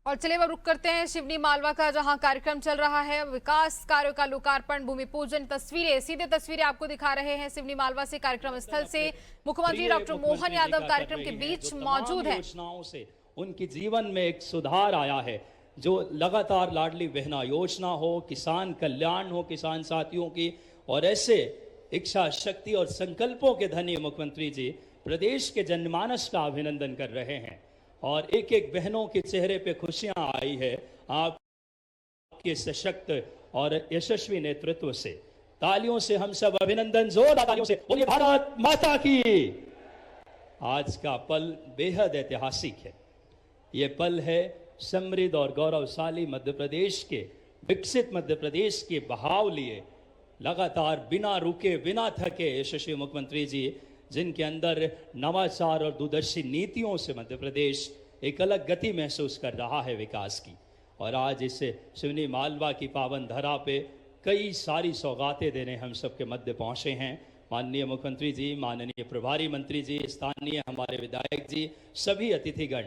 और चलिए अब रुक करते हैं शिवनी मालवा का, जहां कार्यक्रम चल रहा है विकास कार्यों का लोकार्पण, भूमि पूजन। सीधे तस्वीरें आपको दिखा रहे हैं शिवनी मालवा से, कार्यक्रम स्थल से। मुख्यमंत्री डॉक्टर मोहन यादव कार्यक्रम के बीच मौजूद है। योजनाओं से उनके जीवन में एक सुधार आया है, जो लगातार लाडली बहना योजना हो, किसान कल्याण हो किसान साथियों की, और ऐसे इच्छा शक्ति और संकल्पों के धनी मुख्यमंत्री जी प्रदेश के जनमानस का अभिनंदन कर रहे हैं। और एक एक बहनों के चेहरे पे खुशियां आई है आपके सशक्त और यशस्वी नेतृत्व से। तालियों से हम सब अभिनंदन, जोरदार तालियों से बोलिए भारत माता की। आज का पल बेहद ऐतिहासिक है। ये पल है समृद्ध और गौरवशाली मध्य प्रदेश के, विकसित मध्य प्रदेश के बहाव लिए लगातार बिना रुके बिना थके यशस्वी मुख्यमंत्री जी, जिनके अंदर नवाचार और दूरदर्शी नीतियों से मध्य प्रदेश एक अलग गति महसूस कर रहा है विकास की। और आज इस शिवनी मालवा की पावन धरा पे कई सारी सौगातें देने हम सबके मध्य पहुंचे हैं। माननीय मुख्यमंत्री जी, माननीय प्रभारी मंत्री जी, स्थानीय हमारे विधायक जी, सभी अतिथिगण,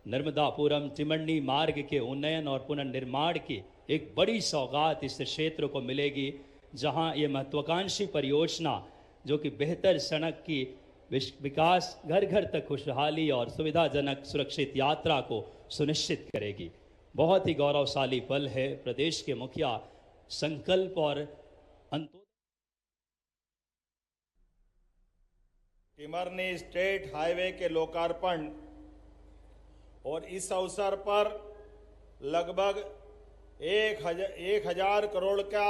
नर्मदापुरम तिमण्डी मार्ग के उन्नयन और पुनर्निर्माण की एक बड़ी सौगात इस क्षेत्र को मिलेगी, जहां ये महत्वाकांक्षी परियोजना जो कि बेहतर सड़क की विकास, घर घर तक खुशहाली और सुविधाजनक सुरक्षित यात्रा को सुनिश्चित करेगी। बहुत ही गौरवशाली पल है। प्रदेश के मुखिया संकल्प और तिमरनी स्टेट हाईवे के लोकार्पण और इस अवसर पर लगभग 1,000 करोड़ का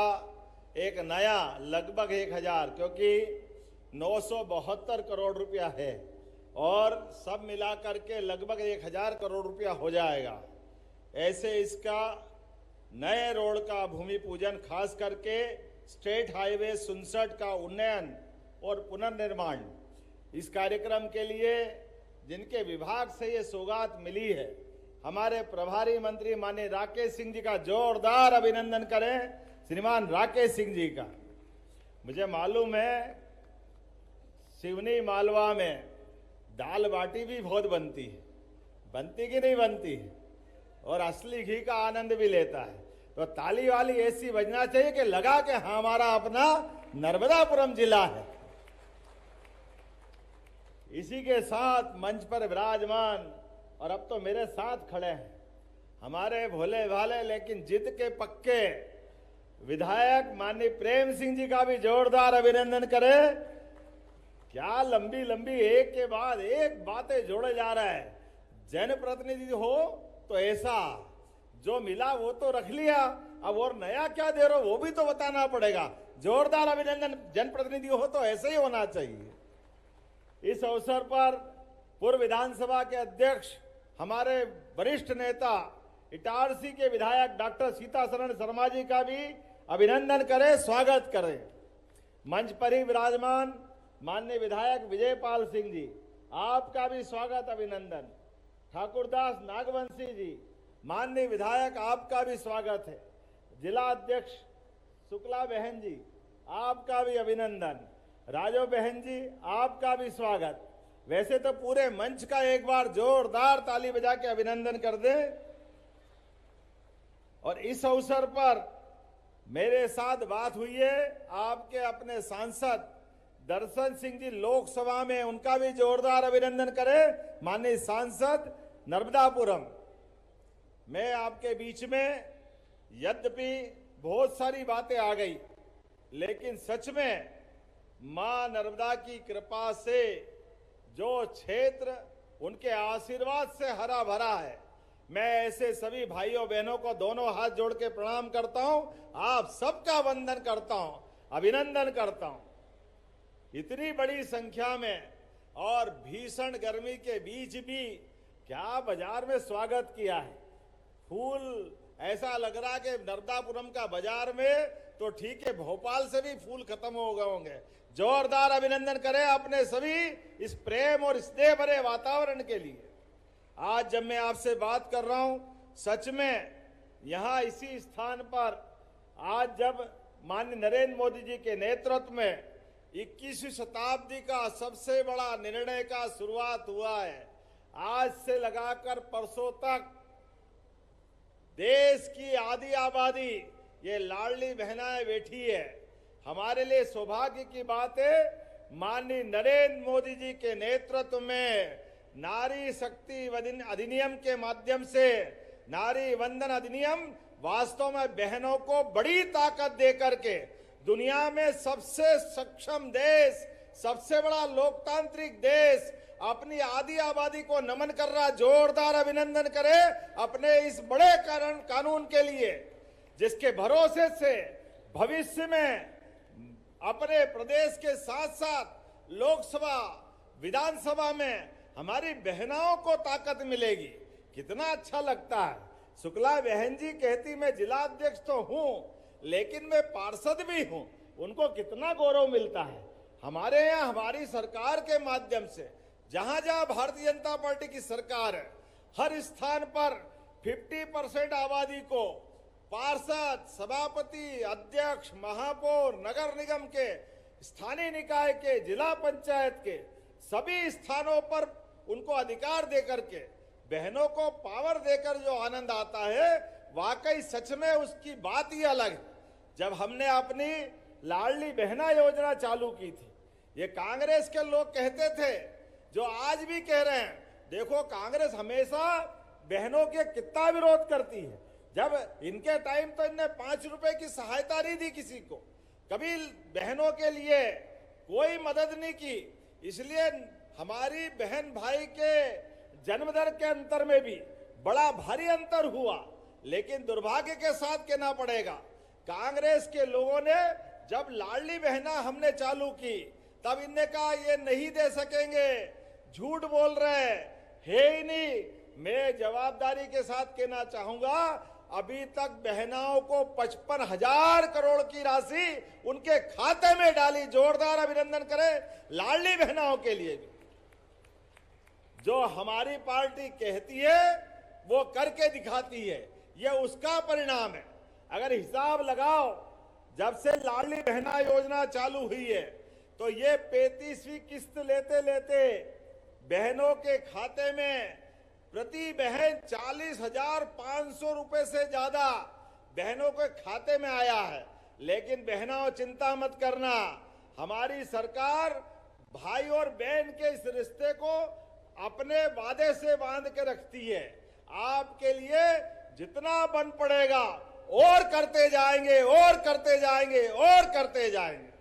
एक नया, लगभग 1,000, क्योंकि 972 करोड़ रुपया है और सब मिलाकर के लगभग 1,000 करोड़ रुपया हो जाएगा। ऐसे इसका नए रोड का भूमि पूजन, खास करके स्टेट हाईवे 67 का उन्नयन और पुनर्निर्माण, इस कार्यक्रम के लिए जिनके विभाग से ये सौगात मिली है, हमारे प्रभारी मंत्री माननीय राकेश सिंह जी का जोरदार अभिनंदन करें। श्रीमान राकेश सिंह जी का, मुझे मालूम है शिवनी मालवा में दाल बाटी भी बहुत बनती है, बनती कि नहीं बनती है, और असली घी का आनंद भी लेता है। तो ताली वाली ऐसी बजना चाहिए कि लगा कि हमारा अपना नर्मदापुरम जिला है। इसी के साथ मंच पर विराजमान और अब तो मेरे साथ खड़े हैं हमारे भोले भाले लेकिन जिद के पक्के विधायक माननीय प्रेम सिंह जी का भी जोरदार अभिनंदन करें। क्या लंबी लंबी एक के बाद एक बातें जोड़े जा रहा है। जनप्रतिनिधि हो तो ऐसा, जो मिला वो तो रख लिया, अब और नया क्या दे रहे हो वो भी तो बताना पड़ेगा। जोरदार अभिनंदन, जनप्रतिनिधि हो तो ऐसे ही होना चाहिए। इस अवसर पर पूर्व विधानसभा के अध्यक्ष, हमारे वरिष्ठ नेता इटारसी के विधायक डॉक्टर सीतासरण शर्मा जी का भी अभिनंदन करें, स्वागत करें। मंच पर ही विराजमान माननीय विधायक विजयपाल सिंह जी, आपका भी स्वागत अभिनंदन। ठाकुरदास नागवंशी जी, माननीय विधायक, आपका भी स्वागत है। जिला अध्यक्ष शुक्ला बहन जी, आपका भी अभिनंदन। राजो बहन जी, आपका भी स्वागत। वैसे तो पूरे मंच का एक बार जोरदार ताली बजा के अभिनंदन कर दें। और इस अवसर पर मेरे साथ बात हुई है आपके अपने सांसद दर्शन सिंह जी लोकसभा में, उनका भी जोरदार अभिनंदन करें। माननीय सांसद नर्मदापुरम में आपके बीच में, यद्यपि बहुत सारी बातें आ गई, लेकिन सच में मां नर्मदा की कृपा से जो क्षेत्र उनके आशीर्वाद से हरा भरा है, मैं ऐसे सभी भाइयों बहनों को दोनों हाथ जोड़ के प्रणाम करता हूं। आप सबका वंदन करता हूं, अभिनंदन करता हूं। इतनी बड़ी संख्या में और भीषण गर्मी के बीच भी क्या बाजार में स्वागत किया है। फूल ऐसा लग रहा कि नर्मदापुरम का बाजार में तो ठीक है, भोपाल से भी फूल खत्म हो गए होंगे। जोरदार अभिनंदन करें अपने सभी इस प्रेम और स्नेह भरे वातावरण के लिए। आज जब मैं आपसे बात कर रहा हूं, सच में यहां इसी स्थान पर आज जब माननीय नरेंद्र मोदी जी के नेतृत्व में 21वीं शताब्दी का सबसे बड़ा निर्णय का शुरुआत हुआ है। आज से लगाकर परसों तक देश की आधी आबादी ये लाडली बहनाएं बैठी है। हमारे लिए सौभाग्य की बात है, माननीय नरेंद्र मोदी जी के नेतृत्व में नारी शक्ति अधिनियम के माध्यम से नारी वंदन अधिनियम वास्तव में बहनों को बड़ी ताकत देकर के दुनिया में सबसे सक्षम देश, सबसे बड़ा लोकतांत्रिक देश अपनी आधी आबादी को नमन कर रहा। जोरदार अभिनंदन करें अपने इस बड़े कानून के लिए, जिसके भरोसे से भविष्य में अपने प्रदेश के साथ साथ लोकसभा विधानसभा में हमारी बहनों को ताकत मिलेगी। कितना अच्छा लगता है। शुक्ला बहन जी कहती मैं जिला अध्यक्ष तो हूं, लेकिन मैं पार्षद भी हूं। उनको कितना गौरव मिलता है। हमारे यहाँ हमारी सरकार के माध्यम से जहां जहां भारतीय जनता पार्टी की सरकार है, हर स्थान पर 50% आबादी को पार्षद, सभापति, अध्यक्ष, महापौर, नगर निगम के, स्थानीय निकाय के, जिला पंचायत के सभी स्थानों पर उनको अधिकार देकर के बहनों को पावर देकर जो आनंद आता है, वाकई सच में उसकी बात ही अलग है। जब हमने अपनी लाडली बहना योजना चालू की थी, ये कांग्रेस के लोग कहते थे, जो आज भी कह रहे हैं, देखो कांग्रेस हमेशा बहनों के कितना विरोध करती है। जब इनके टाइम तो इनने 5 रुपए की सहायता नहीं दी किसी को, कभी बहनों के लिए कोई मदद नहीं की। इसलिए हमारी बहन भाई के जन्म दर के अंतर में भी बड़ा भारी अंतर हुआ। लेकिन दुर्भाग्य के साथ कहना पड़ेगा, कांग्रेस के लोगों ने जब लाडली बहना हमने चालू की, तब इनने कहा ये नहीं दे सकेंगे, झूठ बोल रहे है ही नहीं। मैं जवाबदारी के साथ कहना चाहूंगा, अभी तक बहनाओं को 55,000 करोड़ की राशि उनके खाते में डाली। जोरदार अभिनंदन करें लाडली बहनाओं के लिए भी। जो हमारी पार्टी कहती है वो करके दिखाती है, ये उसका परिणाम है। अगर हिसाब लगाओ, जब से लाडली बहना योजना चालू हुई है, तो ये 35वीं किस्त लेते लेते बहनों के खाते में प्रति बहन 40,500 रुपए से ज्यादा बहनों के खाते में आया है। लेकिन बहनों चिंता मत करना, हमारी सरकार भाई और बहन के इस रिश्ते को अपने वादे से बांध के रखती है। आपके लिए जितना बन पड़ेगा और करते जाएंगे, और करते जाएंगे, और करते जाएंगे।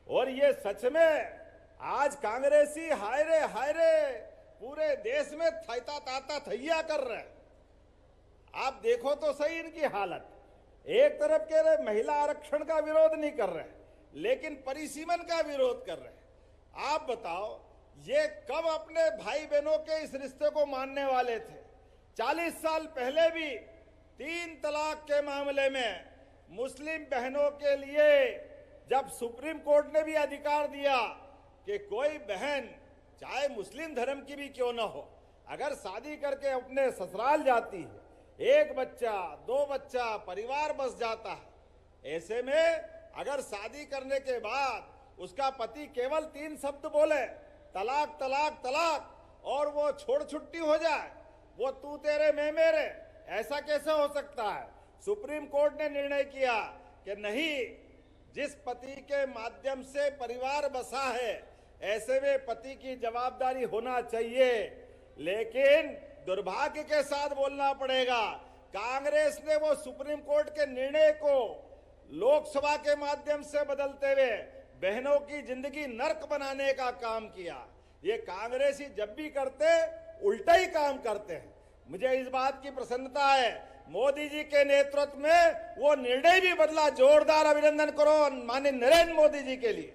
और ये सच में आज कांग्रेसी हाय रे पूरे देश में थैता ताता थैया कर रहे हैं। आप देखो तो सही इनकी हालत। एक तरफ कह रहे महिला आरक्षण का विरोध नहीं कर रहे, लेकिन परिसीमन का विरोध कर रहे। आप बताओ, ये कब अपने भाई बहनों के इस रिश्ते को मानने वाले थे? 40 साल पहले भी 3 तलाक के मामले में मुस्लिम बहनों के लिए जब सुप्रीम कोर्ट ने भी अधिकार दिया कि कोई बहन चाहे मुस्लिम धर्म की भी क्यों ना हो, अगर शादी करके अपने ससुराल जाती है, 1 बच्चा 2 बच्चा परिवार बस जाता है। ऐसे में अगर शादी करने के बाद उसका पति केवल 3 शब्द बोले, तलाक तलाक तलाक, और वो छोड़ छुट्टी हो जाए, वो तू तेरे मैं मेरे, ऐसा कैसे हो सकता है? सुप्रीम कोर्ट ने निर्णय किया कि नहीं, जिस पति के माध्यम से परिवार बसा है, ऐसे में पति की जवाबदारी होना चाहिए। लेकिन दुर्भाग्य के साथ बोलना पड़ेगा, कांग्रेस ने वो सुप्रीम कोर्ट के निर्णय को लोकसभा के माध्यम से बदलते हुए बहनों की जिंदगी नर्क बनाने का काम किया। ये कांग्रेसी जब भी करते उल्टा ही काम करते हैं। मुझे इस बात की प्रसन्नता है, मोदी जी के नेतृत्व में वो निर्णय भी बदला। जोरदार अभिनंदन करो माननीय नरेंद्र मोदी जी के लिए।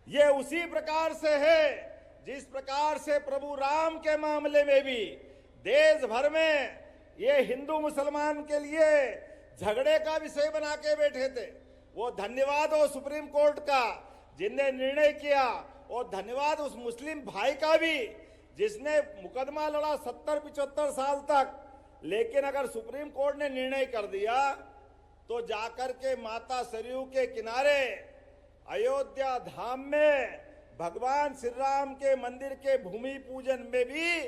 ये उसी प्रकार से है जिस प्रकार से प्रभु राम के मामले में भी देश भर में ये हिंदू मुसलमान के लिए झगड़े का विषय बना के बैठे थे। वो धन्यवाद हो सुप्रीम कोर्ट का जिनने निर्णय किया, और धन्यवाद उस मुस्लिम भाई का भी जिसने मुकदमा लड़ा 70-75 साल तक। लेकिन अगर सुप्रीम कोर्ट ने निर्णय कर दिया तो जाकर के माता सरयू के किनारे अयोध्या धाम में भगवान श्री राम के मंदिर के भूमि पूजन में भी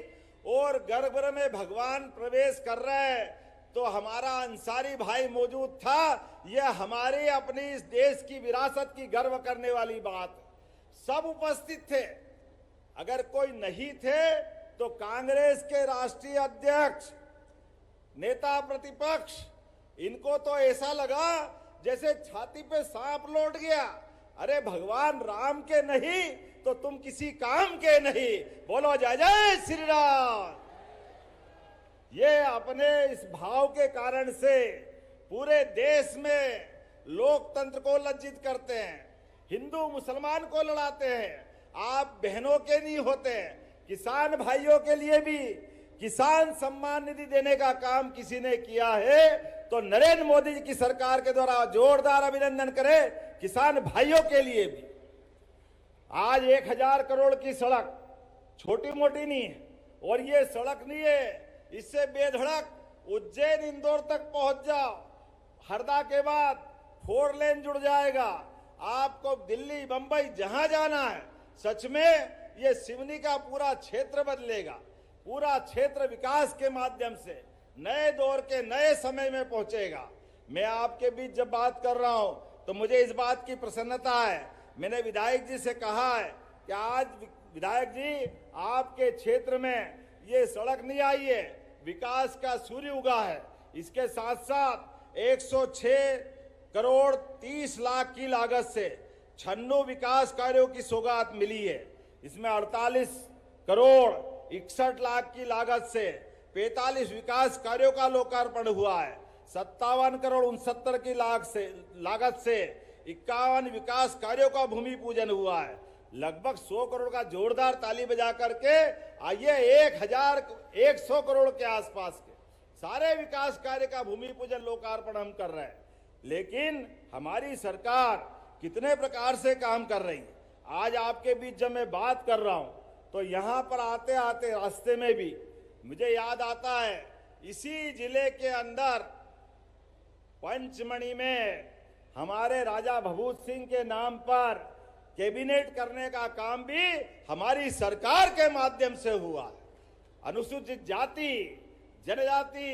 और गर्भगृह में भगवान प्रवेश कर रहे हैं तो हमारा अंसारी भाई मौजूद था। यह हमारे अपनी इस देश की विरासत की गर्व करने वाली बात। सब उपस्थित थे। अगर कोई नहीं थे तो कांग्रेस के राष्ट्रीय अध्यक्ष, नेता प्रतिपक्ष, इनको तो ऐसा लगा जैसे छाती पे सांप लौट गया। अरे भगवान राम के नहीं तो तुम किसी काम के नहीं। बोलो जय जय श्री राम। ये अपने इस भाव के कारण से पूरे देश में लोकतंत्र को लज्जित करते हैं, हिंदू मुसलमान को लड़ाते हैं। आप बहनों के नहीं होते। किसान भाइयों के लिए भी किसान सम्मान निधि देने का काम किसी ने किया है तो नरेंद्र मोदी जी की सरकार के द्वारा जोरदार अभिनंदन करें। किसान भाइयों के लिए भी आज 1000 करोड़ की सड़क छोटी मोटी नहीं है। और ये सड़क नहीं है, इससे बेधड़क उज्जैन इंदौर तक पहुंच जाओ। हरदा के बाद 4 लेन जुड़ जाएगा। आपको दिल्ली बंबई जहां जाना है, सच में ये सिवनी का पूरा क्षेत्र बदलेगा। पूरा क्षेत्र विकास के माध्यम से नए दौर के नए समय में पहुंचेगा। मैं आपके बीच जब बात कर रहा हूं तो मुझे इस बात की प्रसन्नता है। मैंने विधायक जी से कहा है कि आज विधायक जी आपके क्षेत्र में ये सड़क नहीं आई है, विकास का सूर्य उगा है। इसके साथ साथ 106 करोड़ 30 लाख की लागत से 96 विकास कार्यों की सौगात मिली है। इसमें 48 करोड़ 61 लाख की लागत से 45 विकास कार्यों का लोकार्पण हुआ है। 57 करोड़ 69 की लागत से 51 विकास कार्यों का भूमि पूजन हुआ है। लगभग 100 करोड़ का जोरदार ताली बजा करके आइए 100 करोड़ के आसपास के सारे विकास कार्य का भूमि पूजन लोकार्पण हम कर रहे हैं। लेकिन हमारी सरकार कितने प्रकार से काम कर रही है। आज आपके बीच जब मैं बात कर रहा हूं तो यहां पर आते आते रास्ते में भी मुझे याद आता है, इसी जिले के अंदर पंचमढ़ी में हमारे राजा भभूत सिंह के नाम पर कैबिनेट करने का काम भी हमारी सरकार के माध्यम से हुआ है। अनुसूचित जाति, जनजाति,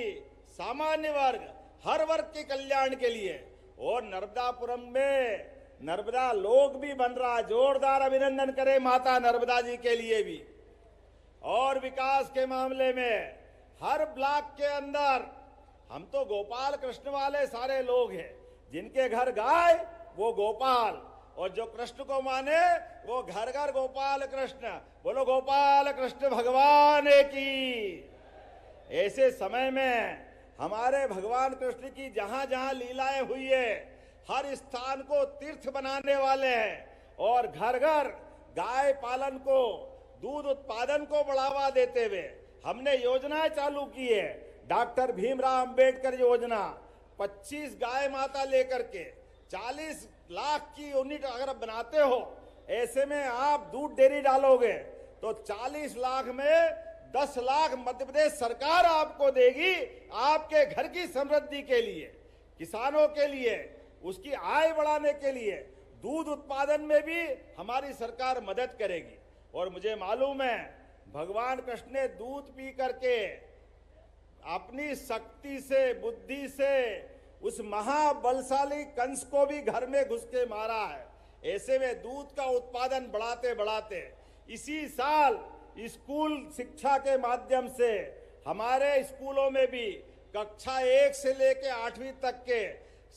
सामान्य वर्ग, हर वर्ग के कल्याण के लिए। और नर्मदापुरम में नर्मदा लोक भी बन रहा है। जोरदार अभिनंदन करें माता नर्मदा जी के लिए भी। और विकास के मामले में हर ब्लॉक के अंदर हम तो गोपाल कृष्ण वाले सारे लोग हैं। जिनके घर गाय वो गोपाल, और जो कृष्ण को माने वो घर घर गोपाल कृष्ण। बोलो गोपाल कृष्ण भगवान की। ऐसे समय में हमारे भगवान कृष्ण की जहां जहां लीलाएं हुई है, हर स्थान को तीर्थ बनाने वाले हैं। और घर घर गाय पालन को, दूध उत्पादन को बढ़ावा देते हुए हमने योजनाएं चालू की है। डॉक्टर भीमराव अंबेडकर योजना 25 गाय माता लेकर के 40 लाख की यूनिट अगर बनाते हो, ऐसे में आप दूध डेयरी डालोगे तो 40 लाख में 10 लाख मध्य प्रदेश सरकार आपको देगी, आपके घर की समृद्धि के लिए, किसानों के लिए, उसकी आय बढ़ाने के लिए। दूध उत्पादन में भी हमारी सरकार मदद करेगी। और मुझे मालूम है भगवान कृष्ण ने दूध पी करके अपनी शक्ति से, बुद्धि से उस महाबलशाली कंस को भी घर में घुस के मारा है। ऐसे में दूध का उत्पादन बढ़ाते बढ़ाते इसी साल स्कूल शिक्षा के माध्यम से हमारे स्कूलों में भी कक्षा 1 से लेकर 8वीं तक के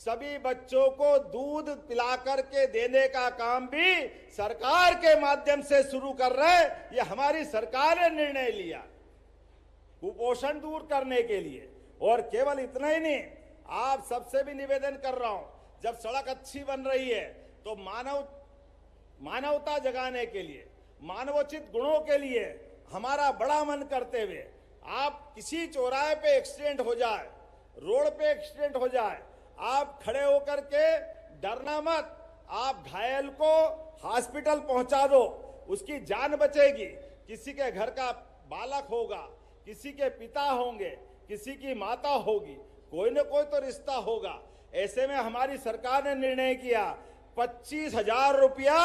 सभी बच्चों को दूध पिलाकर के देने का काम भी सरकार के माध्यम से शुरू कर रहे हैं। ये हमारी सरकार ने निर्णय लिया कुपोषण दूर करने के लिए। और केवल इतना ही नहीं, आप सबसे भी निवेदन कर रहा हूं, जब सड़क अच्छी बन रही है तो मानवता जगाने के लिए, मानवोचित गुणों के लिए हमारा बड़ा मन करते हुए आप किसी चौराहे पे एक्सीडेंट हो जाए, रोड पे एक्सीडेंट हो जाए, आप खड़े होकर के डरना मत। आप घायल को हॉस्पिटल पहुंचा दो, उसकी जान बचेगी। किसी के घर का बालक होगा, किसी के पिता होंगे, किसी की माता होगी, कोई न कोई तो रिश्ता होगा। ऐसे में हमारी सरकार ने निर्णय किया 25,000 रुपया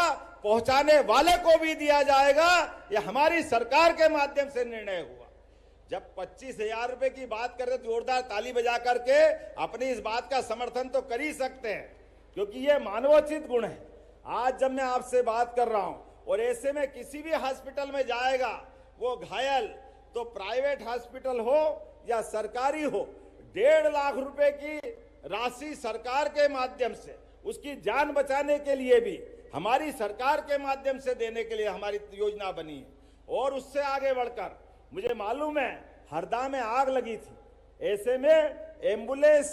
पहुंचाने वाले को भी दिया जाएगा। यह हमारी सरकार के माध्यम से निर्णय हुआ। जब 25,000 रुपए की बात कर रहे तो जोरदार ताली बजा करके अपनी इस बात का समर्थन तो कर ही सकते हैं, क्योंकि ये मानवोचित गुण है। आज जब मैं आपसे बात कर रहा हूं और ऐसे में किसी भी हॉस्पिटल में जाएगा वो घायल, तो प्राइवेट हॉस्पिटल हो या सरकारी हो, 1.5 लाख रुपए की राशि सरकार के माध्यम से उसकी जान बचाने के लिए भी हमारी सरकार के माध्यम से देने के लिए हमारी योजना बनी है। और उससे आगे बढ़कर मुझे मालूम है हरदा में आग लगी थी, ऐसे में एम्बुलेंस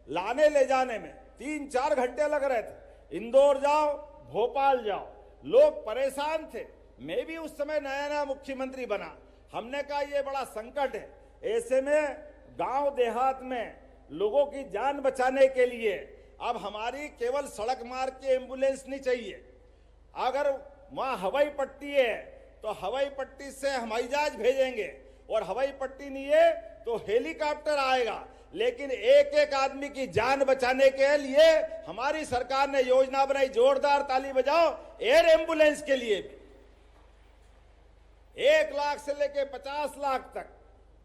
लाने ले जाने में 3-4 घंटे लग रहे थे। इंदौर जाओ, भोपाल जाओ, लोग परेशान थे। मैं भी उस समय नया नया मुख्यमंत्री बना, हमने कहा ये बड़ा संकट है, ऐसे में गांव देहात में लोगों की जान बचाने के लिए अब हमारी केवल सड़क मार्ग की एम्बुलेंस नहीं चाहिए। अगर वहां हवाई पट्टी है तो हवाई पट्टी से हवाई जहाज भेजेंगे, और हवाई पट्टी नहीं है तो हेलीकॉप्टर आएगा। लेकिन एक एक आदमी की जान बचाने के लिए हमारी सरकार ने योजना बनाई, जोरदार ताली बजाओ, एयर एम्बुलेंस के लिए भी 1 लाख से लेके 50 लाख तक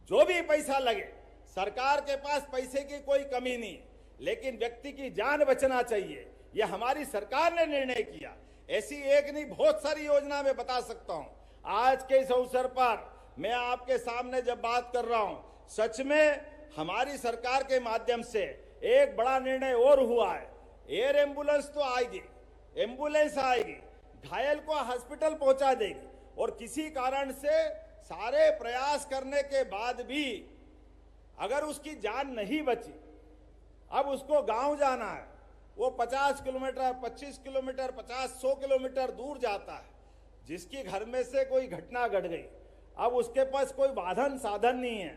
जो भी पैसा लगे, सरकार के पास पैसे की कोई कमी नहीं, लेकिन व्यक्ति की जान बचना चाहिए। यह हमारी सरकार ने निर्णय किया। ऐसी एक नहीं, बहुत सारी योजना मैं बता सकता हूं। आज के इस अवसर पर मैं आपके सामने जब बात कर रहा हूं, सच में हमारी सरकार के माध्यम से एक बड़ा निर्णय और हुआ है। एयर एम्बुलेंस तो आएगी, एम्बुलेंस आएगी, घायल को हॉस्पिटल पहुंचा देगी, और किसी कारण से सारे प्रयास करने के बाद भी अगर उसकी जान नहीं बची, अब उसको गांव जाना है, वो 50 किलोमीटर, 25 किलोमीटर, 50-100 किलोमीटर दूर जाता है। जिसकी घर में से कोई घटना घट गई, अब उसके पास कोई वाहन साधन नहीं है,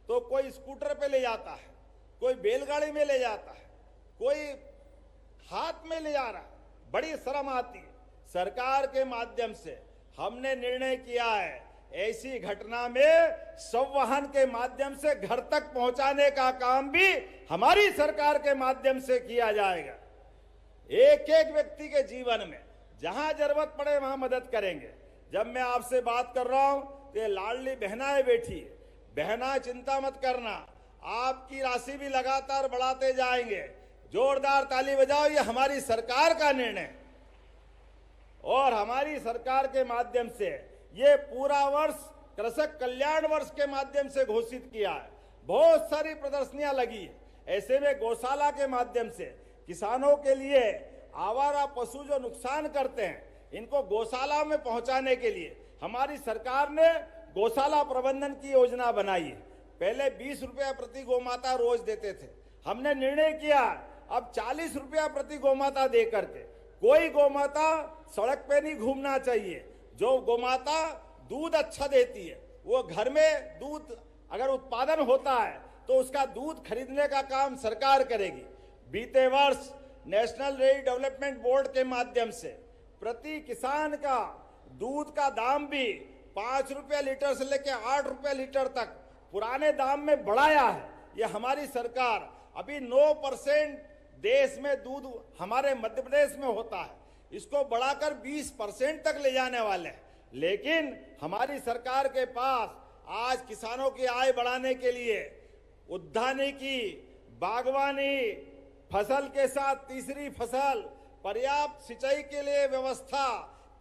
तो कोई स्कूटर पे ले जाता है, कोई बैलगाड़ी में ले जाता है, कोई हाथ में ले जा रहा है। बड़ी शर्म आती है। सरकार के माध्यम से हमने निर्णय किया है, ऐसी घटना में संवहन के माध्यम से घर तक पहुंचाने का काम भी हमारी सरकार के माध्यम से किया जाएगा। एक एक व्यक्ति के जीवन में जहां जरूरत पड़े वहां मदद करेंगे। जब मैं आपसे बात कर रहा हूं तो ये लाडली बहनाएं बैठी है, बहना चिंता मत करना, आपकी राशि भी लगातार बढ़ाते जाएंगे। जोरदार ताली बजाओ, ये हमारी सरकार का निर्णय, और हमारी सरकार के माध्यम से ये पूरा वर्ष कृषक कल्याण वर्ष के माध्यम से घोषित किया है। बहुत सारी प्रदर्शनियां लगी है। ऐसे में गौशाला के माध्यम से किसानों के लिए आवारा पशु जो नुकसान करते हैं, इनको गौशाला में पहुंचाने के लिए हमारी सरकार ने गौशाला प्रबंधन की योजना बनाई है। पहले 20 रुपया प्रति गौमाता रोज देते थे, हमने निर्णय किया अब 40 रुपया प्रति गौमाता दे करके। कोई गौमाता सड़क पे नहीं घूमना चाहिए। जो गौमाता दूध अच्छा देती है, वो घर में दूध अगर उत्पादन होता है तो उसका दूध खरीदने का काम सरकार करेगी। बीते वर्ष नेशनल डेयरी डेवलपमेंट बोर्ड के माध्यम से प्रति किसान का दूध का दाम भी 5 रुपया लीटर से लेकर 8 रुपया लीटर तक पुराने दाम में बढ़ाया है। यह हमारी सरकार, अभी 9% देश में दूध हमारे मध्य प्रदेश में होता है, इसको बढ़ाकर 20% तक ले जाने वाले हैं। लेकिन हमारी सरकार के पास आज किसानों की आय बढ़ाने के लिए उद्यानिकी, बागवानी, फसल के साथ तीसरी फसल, पर्याप्त सिंचाई के लिए व्यवस्था,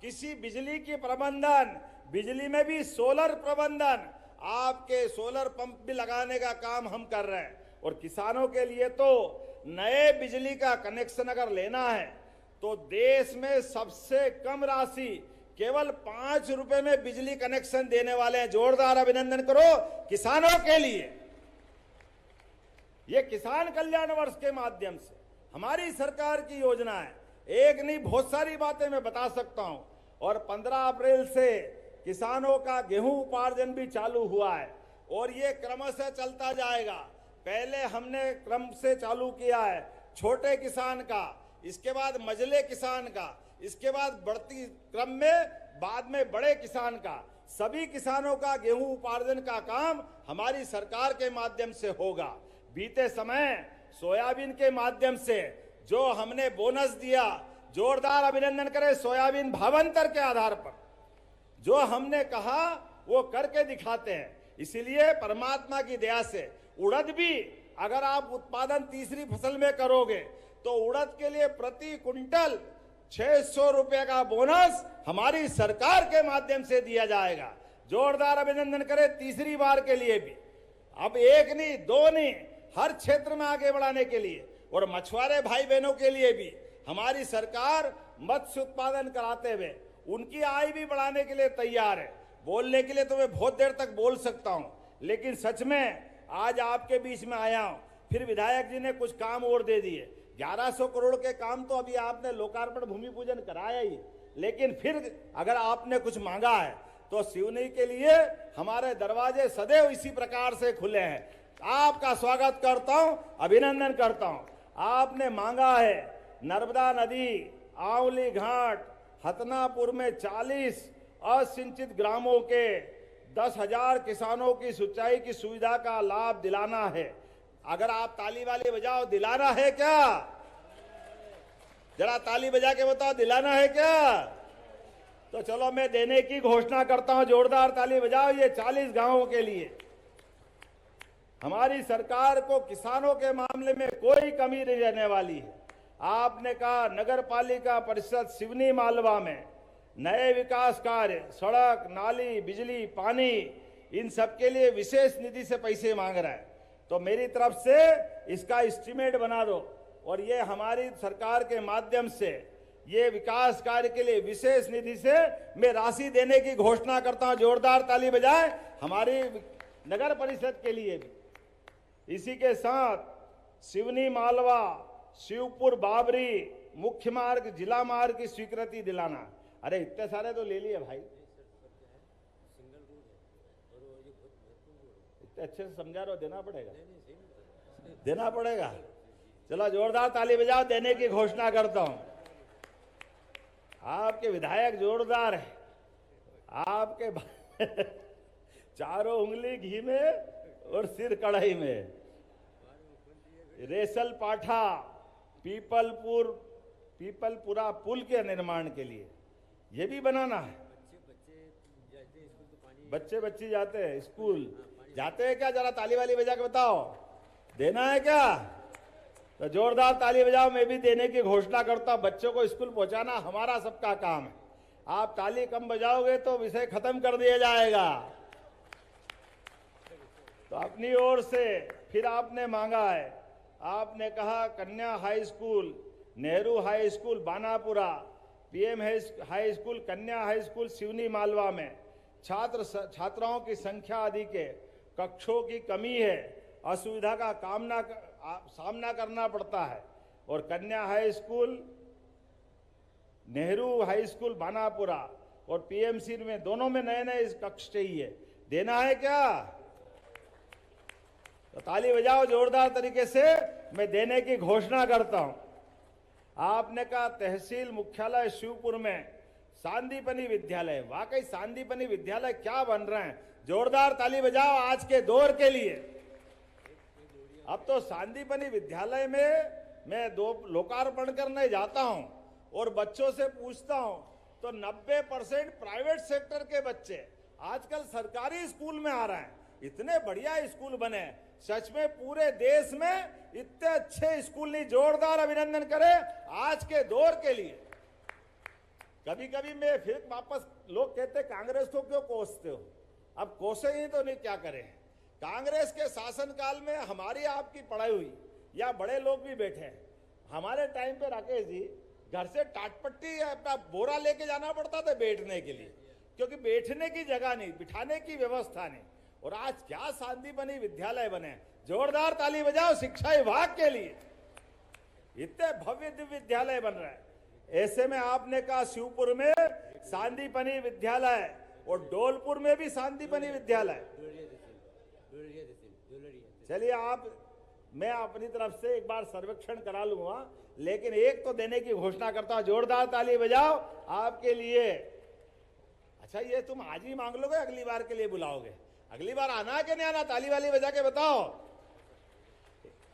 किसी बिजली की प्रबंधन, बिजली में भी सोलर प्रबंधन, आपके सोलर पंप भी लगाने का काम हम कर रहे हैं। और किसानों के लिए तो नए बिजली का कनेक्शन अगर लेना है तो देश में सबसे कम राशि केवल 5 रुपए में बिजली कनेक्शन देने वाले हैं। जोरदार अभिनंदन करो किसानों के लिए। ये किसान कल्याण वर्ष के माध्यम से हमारी सरकार की योजना है। एक नहीं, बहुत सारी बातें मैं बता सकता हूं। और 15 अप्रैल से किसानों का गेहूं उपार्जन भी चालू हुआ है और ये क्रमशः चलता जाएगा। पहले हमने क्रम से चालू किया है छोटे किसान का, इसके बाद मझले किसान का, इसके बाद बढ़ती क्रम में बाद में बड़े किसान का। सभी किसानों का गेहूं उपार्जन का काम हमारी सरकार के माध्यम से होगा। बीते समय सोयाबीन के माध्यम से जो हमने बोनस दिया, जोरदार अभिनंदन करें। सोयाबीन भावांतर के आधार पर जो हमने कहा वो करके दिखाते हैं। इसीलिए परमात्मा की दया से उड़द भी अगर आप उत्पादन तीसरी फसल में करोगे तो उड़द के लिए प्रति कुंटल 600 रुपए का बोनस हमारी सरकार के माध्यम से दिया जाएगा। जोरदार अभिनंदन करें तीसरी बार के लिए भी। अब एक नहीं, दो नहीं, हर क्षेत्र में आगे बढ़ाने के लिए और मछुआरे भाई बहनों के लिए भी हमारी सरकार मत्स्य उत्पादन कराते हुए उनकी आय भी बढ़ाने के लिए तैयार है। बोलने के लिए तो मैं बहुत देर तक बोल सकता हूं, लेकिन सच में आज आपके बीच में आया हूं। फिर विधायक जी ने कुछ काम और दे दिए। 1100 करोड़ के काम तो अभी आपने लोकार्पण भूमि पूजन कराया ही, लेकिन फिर अगर आपने कुछ मांगा है तो सिवनी के लिए हमारे दरवाजे सदैव इसी प्रकार से खुले हैं। आपका स्वागत करता हूं, अभिनंदन करता हूं। आपने मांगा है नर्मदा नदी, आंवली घाट, हतनापुर में 40 असिंचित ग्रामों के 10,000 किसानों की सिंचाई की सुविधा का लाभ दिलाना है। अगर आप ताली वाली बजाओ, दिलाना है क्या? जरा ताली बजा के बताओ, दिलाना है क्या? तो चलो मैं देने की घोषणा करता हूं। जोरदार ताली बजाओ। ये 40 गांवों के लिए हमारी सरकार को किसानों के मामले में कोई कमी नहीं रहने वाली है। आपने कहा नगर पालिका परिषद सिवनी मालवा में नए विकास कार्य, सड़क, नाली, बिजली, पानी, इन सब के लिए विशेष निधि से पैसे मांग रहा है। तो मेरी तरफ से इसका एस्टीमेट बना दो और ये हमारी सरकार के माध्यम से ये विकास कार्य के लिए विशेष निधि से मैं राशि देने की घोषणा करता हूं। जोरदार ताली बजाएं हमारी नगर परिषद के लिए भी। इसी के साथ सिवनी मालवा, शिवपुर बाबरी मुख्य मार्ग, जिला मार्ग की स्वीकृति दिलाना। अरे इतने सारे तो ले लिए भाई, इतने अच्छे से समझा रहे हो, देना पड़ेगा। चलो जोरदार ताली बजाओ, देने की घोषणा करता हूं। आपके विधायक जोरदार है, आपके चारों उंगली घी में और सिर कढ़ाई में। रेसल पाठा, पीपलपुरा पुल के निर्माण के लिए ये भी बनाना है। बच्चे जाते हैं स्कूल, जाते हैं क्या? जरा ताली वाली बजा के बताओ, देना है क्या? तो जोरदार ताली बजाओ। मैं भी देने की घोषणा करता हूं। बच्चों को स्कूल पहुंचाना हमारा सबका काम है। आप ताली कम बजाओगे तो विषय खत्म कर दिया जाएगा। तो अपनी ओर से फिर आपने मांगा है, आपने कहा कन्या high school, Nehru high school Banapura, PM high school, कन्या हाई स्कूल सिवनी मालवा में छात्राओं की संख्या अधिक है, कक्षों की कमी है, असुविधा का सामना करना पड़ता है। और कन्या high school, Nehru high school Banapura और पीएमसी में दोनों में नए कक्ष चाहिए। देना है क्या? तो ताली बजाओ जोरदार तरीके से। मैं देने की घोषणा करता हूं। आपने कहा तहसील मुख्यालय शिवपुर में सांदीपनी विद्यालय। वाकई सांदीपनी विद्यालय क्या बन रहे हैं। जोरदार ताली बजाओ आज के दौर के लिए। अब तो सांदीपनी विद्यालय में मैं लोकार्पण करने जाता हूं और बच्चों से पूछता हूं तो 90% प्राइवेट सेक्टर के बच्चे आजकल सरकारी स्कूल में आ रहे हैं। इतने बढ़िया स्कूल बने, सच में पूरे देश में इतने अच्छे स्कूल नहीं। जोरदार अभिनंदन करें आज के दौर के लिए। कभी कभी मैं फिर वापस, लोग कहते कांग्रेस को क्यों कोसते हो? अब कोसे ही तो नहीं, क्या करें। कांग्रेस के शासनकाल में हमारी आपकी पढ़ाई हुई, या बड़े लोग भी बैठे हैं। हमारे टाइम पे राकेश जी घर से टाटपट्टी अपना बोरा लेके जाना पड़ता था बैठने के लिए, क्योंकि बैठने की जगह नहीं, बिठाने की व्यवस्था नहीं। और आज क्या सांदीपनी विद्यालय बने। जोरदार ताली बजाओ शिक्षा विभाग के लिए। इतने भव्य दिव्य विद्यालय बन रहे हैं। ऐसे में आपने कहा शिवपुर में सांदीपनी विद्यालय और डोलपुर में भी सांदीपनी विद्यालय। चलिए मैं अपनी तरफ से एक बार सर्वेक्षण करा लूंगा, लेकिन एक तो देने की घोषणा करता हूं। जोरदार ताली बजाओ आपके लिए। अच्छा, ये तुम आज ही मांग लोगे, अगली बार के लिए बुलाओगे? अगली बार आना है कि नहीं आना? ताली वाली बजा के बताओ।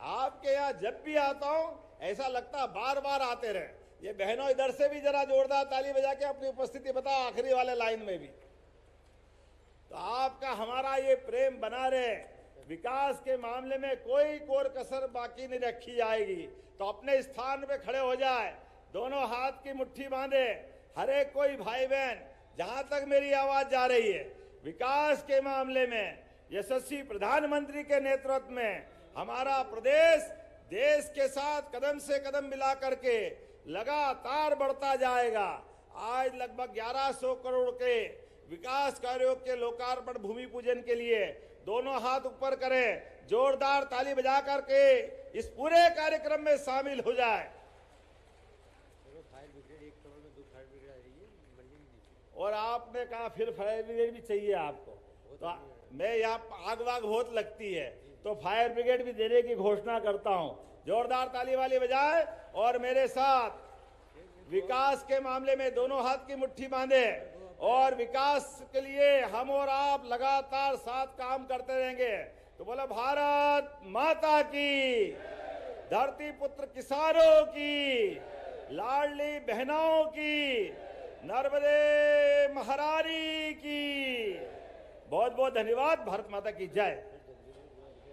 आपके यहां जब भी आता हूं ऐसा लगता बार बार आते रहे। ये बहनों इधर से भी जरा जोरदार ताली बजा के अपनी उपस्थिति बताओ, आखिरी वाले लाइन में भी। तो आपका हमारा ये प्रेम बना रहे, विकास के मामले में कोई कोर कसर बाकी नहीं रखी जाएगी। तो अपने स्थान पे खड़े हो जाए, दोनों हाथ की मुट्ठी बांधे, हर एक कोई भाई बहन, जहां तक मेरी आवाज जा रही है, विकास के मामले में यशस्वी प्रधानमंत्री के नेतृत्व में हमारा प्रदेश देश के साथ कदम से कदम मिला करके लगातार बढ़ता जाएगा। आज लगभग 1100 करोड़ के विकास कार्यों के लोकार्पण भूमि पूजन के लिए दोनों हाथ ऊपर करें, जोरदार ताली बजा करके इस पूरे कार्यक्रम में शामिल हो जाए। और आपने कहा फिर फायर ब्रिगेड भी चाहिए आपको, तो मैं यहाँ आग वाग बहुत लगती है, तो फायर ब्रिगेड भी देने की घोषणा करता हूं। जोरदार ताली वाली बजाए और मेरे साथ विकास के मामले में दोनों हाथ की मुट्ठी बांधे और विकास के लिए हम और आप लगातार साथ काम करते रहेंगे। तो बोला भारत माता की, धरती पुत्र किसानों की, लाडली बहनों की, नर्मदे महारानी की। बहुत बहुत धन्यवाद। भारत माता की जय।